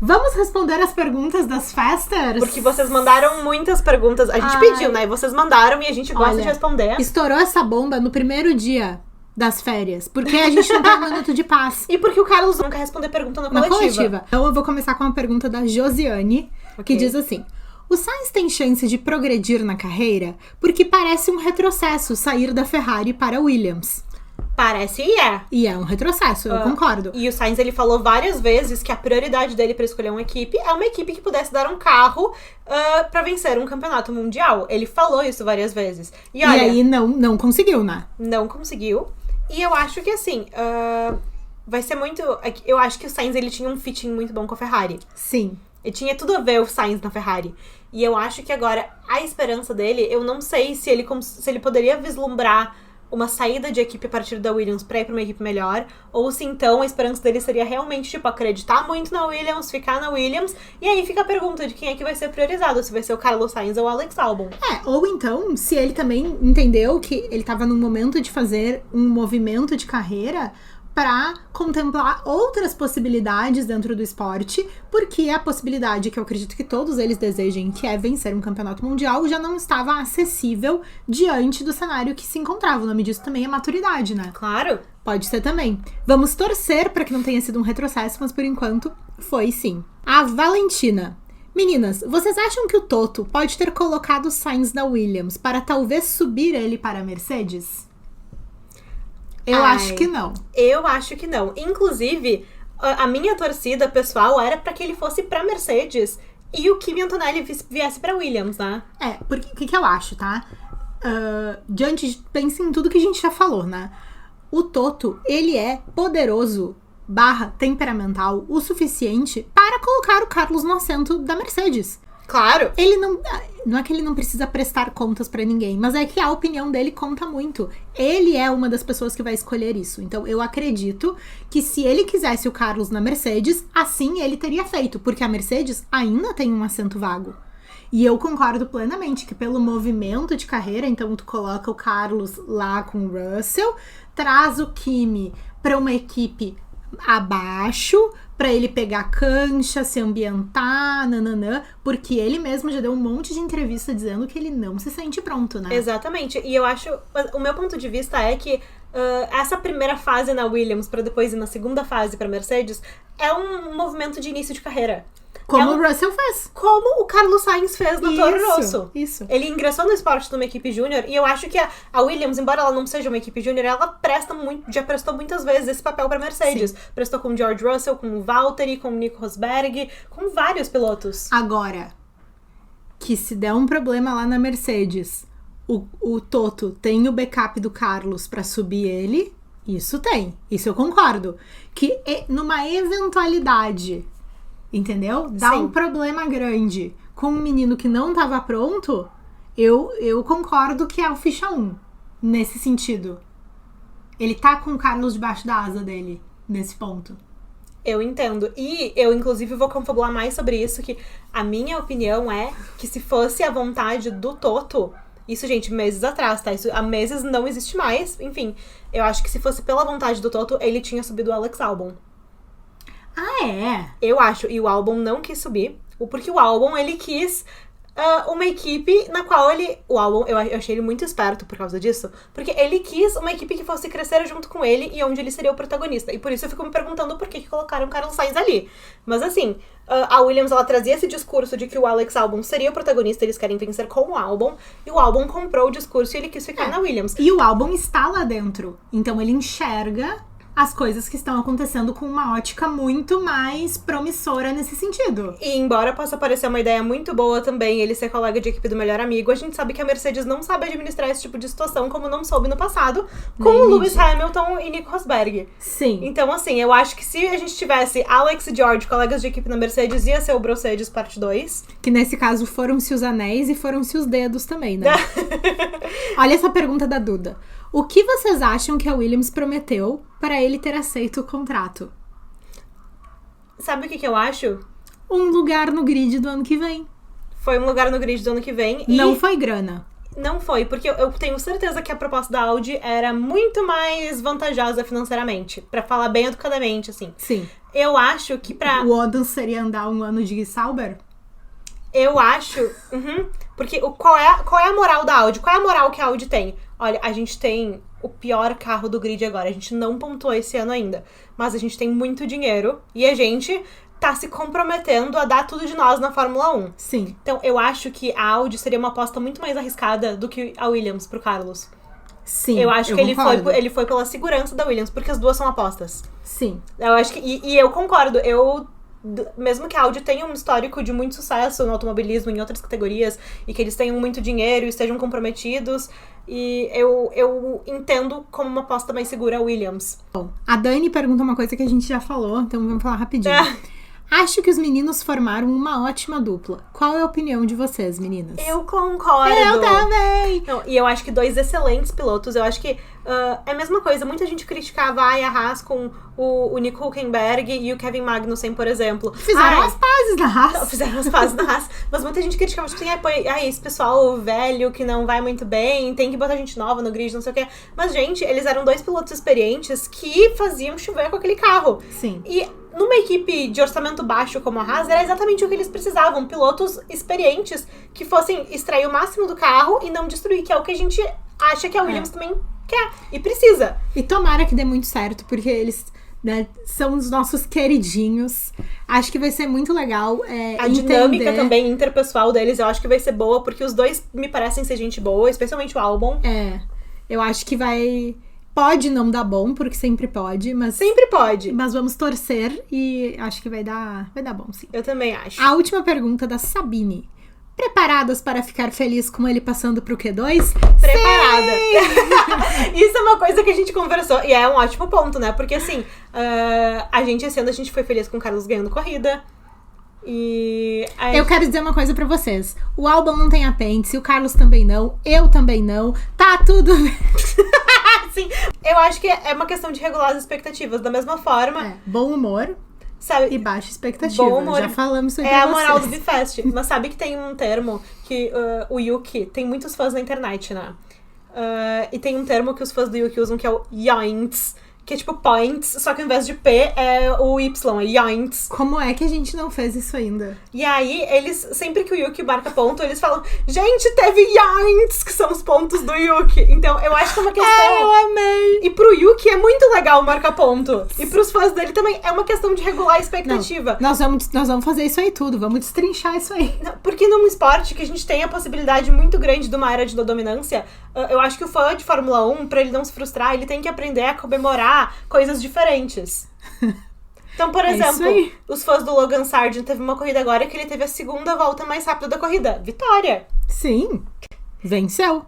Vamos responder as perguntas das festers? Porque vocês mandaram muitas perguntas. A gente pediu, né? E vocês mandaram e a gente gosta de responder. Estourou essa bomba no primeiro dia das férias. Porque a gente não tem um minuto de paz. E porque o Carlos não quer responder pergunta na coletiva. Então eu vou começar com uma pergunta da Josiane, que diz assim: o Sainz tem chance de progredir na carreira? Porque parece um retrocesso sair da Ferrari para a Williams. Parece e é. E é um retrocesso, eu concordo. E o Sainz, ele falou várias vezes que a prioridade dele pra escolher uma equipe é uma equipe que pudesse dar um carro pra vencer um campeonato mundial. Ele falou isso várias vezes. E olha, aí não conseguiu, né? Não conseguiu. E eu acho que assim, vai ser muito... Eu acho que o Sainz, ele tinha um fitting muito bom com a Ferrari. Sim. E tinha tudo a ver o Sainz na Ferrari. E eu acho que agora, a esperança dele, eu não sei se ele poderia vislumbrar uma saída de equipe a partir da Williams pra ir pra uma equipe melhor, ou se então a esperança dele seria realmente, tipo, acreditar muito na Williams, ficar na Williams, e aí fica a pergunta de quem é que vai ser priorizado, se vai ser o Carlos Sainz ou o Alex Albon. Ou então, se ele também entendeu que ele tava no momento de fazer um movimento de carreira para contemplar outras possibilidades dentro do esporte, porque a possibilidade que eu acredito que todos eles desejem, que é vencer um campeonato mundial, já não estava acessível diante do cenário que se encontrava. O nome disso também é maturidade, né? Claro. Pode ser também. Vamos torcer para que não tenha sido um retrocesso, mas por enquanto foi sim. A Valentina: meninas, vocês acham que o Toto pode ter colocado o Sainz na Williams para talvez subir ele para a Mercedes? Eu acho que não. Eu acho que não. Inclusive, a minha torcida pessoal era pra que ele fosse pra Mercedes e o Kimi Antonelli viesse pra Williams, né? Porque o que eu acho, tá? Pense em tudo que a gente já falou, né? O Toto, ele é poderoso / temperamental o suficiente para colocar o Carlos no assento da Mercedes. Claro. Ele não é que ele não precisa prestar contas pra ninguém, mas é que a opinião dele conta muito. Ele é uma das pessoas que vai escolher isso. Então, eu acredito que se ele quisesse o Carlos na Mercedes, assim ele teria feito, porque a Mercedes ainda tem um assento vago. E eu concordo plenamente que pelo movimento de carreira, então tu coloca o Carlos lá com o Russell, traz o Kimi pra uma equipe abaixo, pra ele pegar cancha, se ambientar, nananã, porque ele mesmo já deu um monte de entrevista dizendo que ele não se sente pronto, né? Exatamente. E eu acho, o meu ponto de vista é que essa primeira fase na Williams pra depois ir na segunda fase pra Mercedes é um movimento de início de carreira. Como o Russell fez. Como o Carlos Sainz fez no Toro Rosso. Isso. Ele ingressou no esporte numa equipe júnior e eu acho que a Williams, embora ela não seja uma equipe júnior, ela já prestou muitas vezes esse papel pra Mercedes. Sim. Prestou com o George Russell, com o Valtteri, com o Nico Rosberg, com vários pilotos. Agora, que se der um problema lá na Mercedes, o Toto tem o backup do Carlos pra subir ele, isso tem. Isso eu concordo. Que numa eventualidade... Entendeu? Dá um problema grande com um menino que não tava pronto, eu concordo que é o ficha 1, nesse sentido. Ele tá com o Carlos debaixo da asa dele, nesse ponto. Eu entendo. E eu, inclusive, vou confabular mais sobre isso, que a minha opinião é que se fosse a vontade do Toto... Isso, gente, meses atrás, tá? Isso há meses não existe mais. Enfim, eu acho que se fosse pela vontade do Toto, ele tinha subido o Alex Albon. Ah, é? Eu acho. E o Albon não quis subir. Porque o Albon, ele quis uma equipe na qual ele... O Albon, eu achei ele muito esperto por causa disso. Porque ele quis uma equipe que fosse crescer junto com ele e onde ele seria o protagonista. E por isso eu fico me perguntando por que colocaram o Carlos Sainz ali. Mas assim, a Williams, ela trazia esse discurso de que o Alex Albon seria o protagonista, eles querem vencer com o Albon. E o Albon comprou o discurso e ele quis ficar na Williams. E o Albon está lá dentro. Então ele enxerga as coisas que estão acontecendo com uma ótica muito mais promissora nesse sentido. E embora possa parecer uma ideia muito boa também ele ser colega de equipe do melhor amigo, a gente sabe que a Mercedes não sabe administrar esse tipo de situação, como não soube no passado, com o Lewis Hamilton e Nico Rosberg. Sim. Então, assim, eu acho que se a gente tivesse Alex e George, colegas de equipe na Mercedes, ia ser o Brocedes parte 2. Que nesse caso foram-se os anéis e foram-se os dedos também, né? Olha essa pergunta da Duda. O que vocês acham que a Williams prometeu para ele ter aceito o contrato? Sabe o que eu acho? Um lugar no grid do ano que vem. Foi um lugar no grid do ano que vem. Não foi grana. Não foi, porque eu tenho certeza que a proposta da Audi era muito mais vantajosa financeiramente. Pra falar bem educadamente, assim. Sim. Eu acho que pra... O Odin seria andar um ano de Sauber? Eu acho... Porque qual é a moral da Audi? Qual é a moral que a Audi tem? Olha, a gente tem o pior carro do grid agora. A gente não pontuou esse ano ainda. Mas a gente tem muito dinheiro. E a gente tá se comprometendo a dar tudo de nós na Fórmula 1. Sim. Então, eu acho que a Audi seria uma aposta muito mais arriscada do que a Williams pro Carlos. Sim, eu acho que concordo. ele foi pela segurança da Williams, porque as duas são apostas. Sim. Eu acho que... E eu concordo. Mesmo que a Audi tenha um histórico de muito sucesso no automobilismo, em outras categorias, e que eles tenham muito dinheiro e estejam comprometidos, e eu entendo como uma aposta mais segura a Williams. Bom, a Dani pergunta uma coisa que a gente já falou, então vamos falar rapidinho. Acho que os meninos formaram uma ótima dupla. Qual é a opinião de vocês, meninas? Eu concordo. Eu também! Não, e eu acho que dois excelentes pilotos. Eu acho que é a mesma coisa. Muita gente criticava a Haas com o Nico Hülkenberg e o Kevin Magnussen, por exemplo. Fizeram as pazes da Haas. Não, fizeram as pazes da Haas. Mas muita gente criticava, tipo assim, esse pessoal velho que não vai muito bem, tem que botar gente nova no grid, não sei o quê. Mas, gente, eles eram dois pilotos experientes que faziam chover com aquele carro. Sim. E numa equipe de orçamento baixo como a Haas, era exatamente o que eles precisavam. Pilotos experientes que fossem extrair o máximo do carro e não destruir, que é o que a gente acha que a Williams também quer e precisa. E tomara que dê muito certo, porque eles, né, são os nossos queridinhos. Acho que vai ser muito legal a dinâmica também interpessoal deles, eu acho que vai ser boa, porque os dois me parecem ser gente boa, especialmente o Albon. Eu acho que vai... Pode não dar bom, porque sempre pode, mas... Sempre pode. Mas vamos torcer e acho que vai dar bom, sim. Eu também acho. A última pergunta da Sabine. Preparadas para ficar feliz com ele passando pro Q2? Preparada. Isso é uma coisa que a gente conversou. E é um ótimo ponto, né? Porque assim, a gente esse ano a gente foi feliz com o Carlos ganhando corrida. E eu quero dizer uma coisa pra vocês. O Albon não tem apêndice, o Carlos também não, eu também não. Tá tudo bem. Sim, eu acho que é uma questão de regular as expectativas. Da mesma forma... Bom humor, sabe, e baixa expectativa. Bom humor, já falamos sobre a moral do Bifest. Mas sabe que tem um termo que o Yuki... Tem muitos fãs na internet, né? E tem um termo que os fãs do Yuki usam que é o yoints. Que é tipo points, só que ao invés de P é o Y, é yoints. Como é que a gente não fez isso ainda? E aí, eles, sempre que o Yuki marca ponto, eles falam, gente, teve yoints, que são os pontos do Yuki. Então, eu acho que é uma questão... eu amei! E pro Yuki é muito legal marcar ponto. E pros fãs dele também é uma questão de regular a expectativa. Não, nós vamos fazer isso aí tudo, vamos destrinchar isso aí. Porque num esporte que a gente tem a possibilidade muito grande de uma era de dominância, eu acho que o fã de Fórmula 1, pra ele não se frustrar, ele tem que aprender a comemorar coisas diferentes. Então, por exemplo, os fãs do Logan Sargent teve uma corrida agora que ele teve a segunda volta mais rápida da corrida. Vitória! Sim, venceu.